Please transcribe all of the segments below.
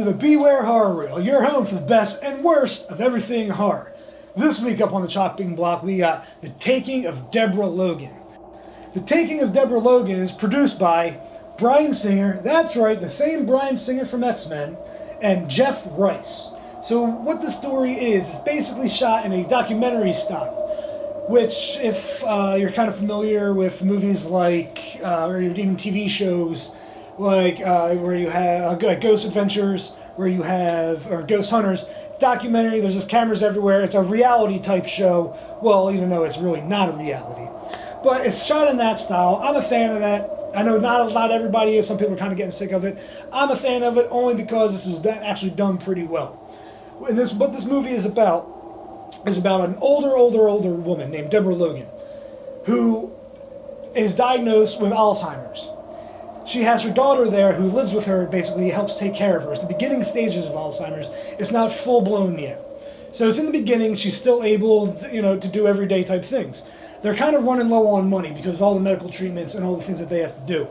the Bware Horror Real, your home for the best and worst of everything horror. This week up on the chopping block, we got The Taking of Deborah Logan. The Taking of Deborah Logan is produced by Bryan Singer, that's right, the same Bryan Singer from X-Men, and Jeff Rice. So what the story is basically shot in a documentary style, which if you're kind of familiar with movies like, or even TV shows, like where you have Ghost Adventures, where you have, or Ghost Hunters, documentary, there's just cameras everywhere. It's a reality type show, well, even though it's really not a reality. But it's shot in that style. I'm a fan of that. I know not everybody is. Some people are kind of getting sick of it. I'm a fan of it only because this is actually done pretty well. And what this movie is about an older woman named Deborah Logan, who is diagnosed with Alzheimer's. She has her daughter there who lives with her, basically helps take care of her. It's the beginning stages of Alzheimer's. It's not full blown yet. So it's in the beginning. She's still able, to do everyday type things. They're kind of running low on money because of all the medical treatments and all the things that they have to do.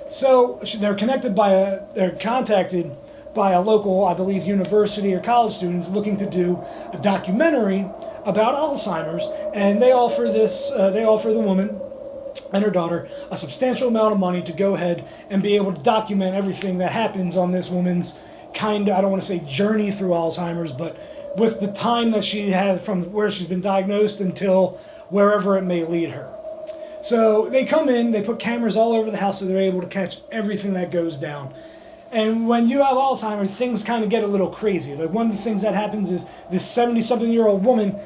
So they're contacted by a local, I believe, university or college students looking to do a documentary about Alzheimer's, and they offer the woman and her daughter a substantial amount of money to go ahead and be able to document everything that happens on this woman's I don't want to say journey through Alzheimer's, but with the time that she has from where she's been diagnosed until wherever it may lead her. So they come in, they put cameras all over the house so they're able to catch everything that goes down. And when you have Alzheimer's, things kind of get a little crazy. Like one of the things that happens is this 70-something-year-old woman,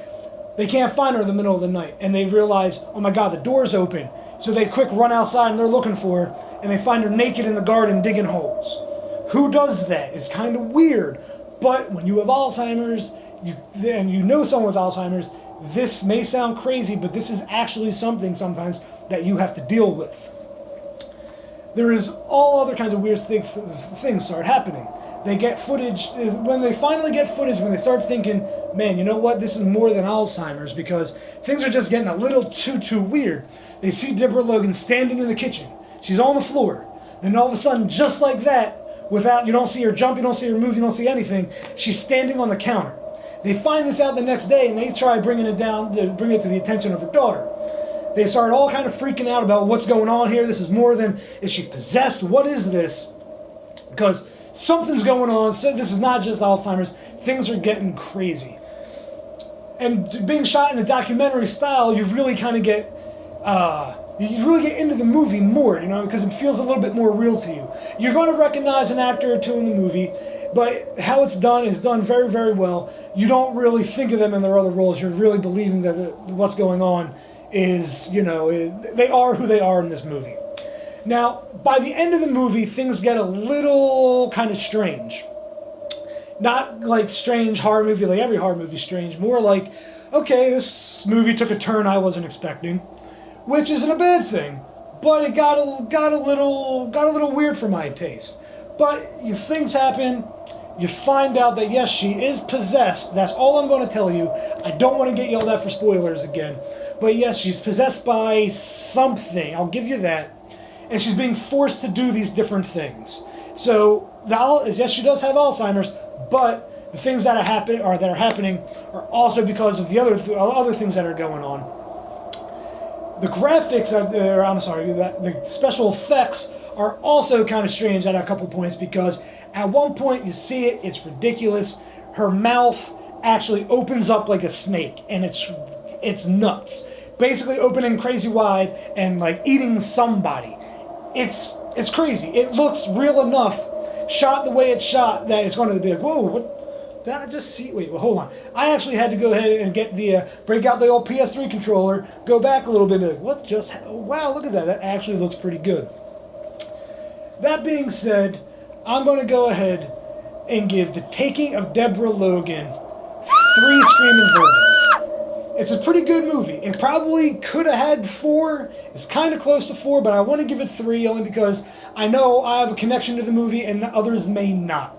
they can't find her in the middle of the night. And they realize, oh my God, the door's open. So they quick run outside and they're looking for her. And they find her naked in the garden digging holes. Who does that? It's kind of weird. But when you have Alzheimer's, and you know someone with Alzheimer's, this may sound crazy, but this is actually something sometimes that you have to deal with. There is all other kinds of weird things start happening. They get footage, when they finally get footage, when they start thinking, man, you know what, this is more than Alzheimer's because things are just getting a little too weird. They see Deborah Logan standing in the kitchen. She's on the floor. Then all of a sudden, just like that, you don't see her jump, you don't see her move, you don't see anything, she's standing on the counter. They find this out the next day and they try bringing it to the attention of her daughter. They start all kind of freaking out about what's going on here. This is more than, is she possessed? What is this? Because something's going on. So this is not just Alzheimer's. Things are getting crazy. And being shot in a documentary style, you really kind of get, you really get into the movie more, because it feels a little bit more real to you. You're going to recognize an actor or two in the movie, but how it's done is done very, very well. You don't really think of them in their other roles. You're really believing that what's going on is, they are who they are in this movie. Now, by the end of the movie, things get a little kind of strange. Not like strange horror movie, like every horror movie is strange. More like, okay, this movie took a turn I wasn't expecting, which isn't a bad thing, but it got a little weird for my taste. But things happen. You find out that, yes, she is possessed. That's all I'm going to tell you. I don't want to get yelled at for spoilers again. But yes, she's possessed by something. I'll give you that. And she's being forced to do these different things. So, yes, she does have Alzheimer's, but the things that are happening are also because of the other things that are going on. The graphics, the special effects are also kind of strange at a couple points because at one point you see it, it's ridiculous. Her mouth actually opens up like a snake, and it's nuts. Basically opening crazy wide and like eating somebody. It's crazy. It looks real enough, shot the way it's shot, that it's going to be like, whoa, what? That I just see? Wait, well, hold on. I actually had to go ahead and get break out the old PS3 controller, go back a little bit, and be like, wow, look at that. That actually looks pretty good. That being said, I'm going to go ahead and give The Taking of Deborah Logan 3 Screaming Virgins. It's a pretty good movie. It probably could have had 4. It's kind of close to 4, but I want to give it 3 only because I know I have a connection to the movie and others may not.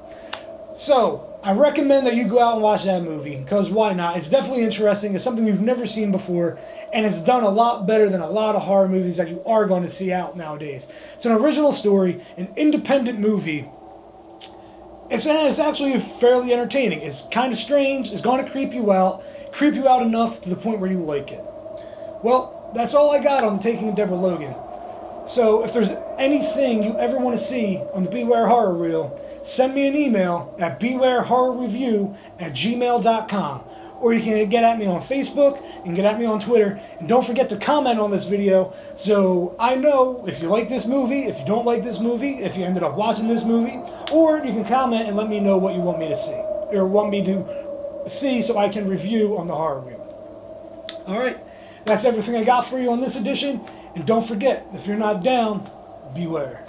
So, I recommend that you go out and watch that movie, because why not? It's definitely interesting. It's something you've never seen before, and it's done a lot better than a lot of horror movies that you are going to see out nowadays. It's an original story, an independent movie, It's actually fairly entertaining. It's kind of strange. It's going to creep you out enough to the point where you like it. Well, that's all I got on the Taking of Deborah Logan. So if there's anything you ever want to see on the Bware Horror Reel, send me an email at bwarehorrorreview@gmail.com. Or you can get at me on Facebook, you can get at me on Twitter, and don't forget to comment on this video so I know if you like this movie, if you don't like this movie, if you ended up watching this movie, or you can comment and let me know what you want me to see, or want me to see so I can review on the Horror Reel. Alright, that's everything I got for you on this edition, and don't forget, if you're not down, beware.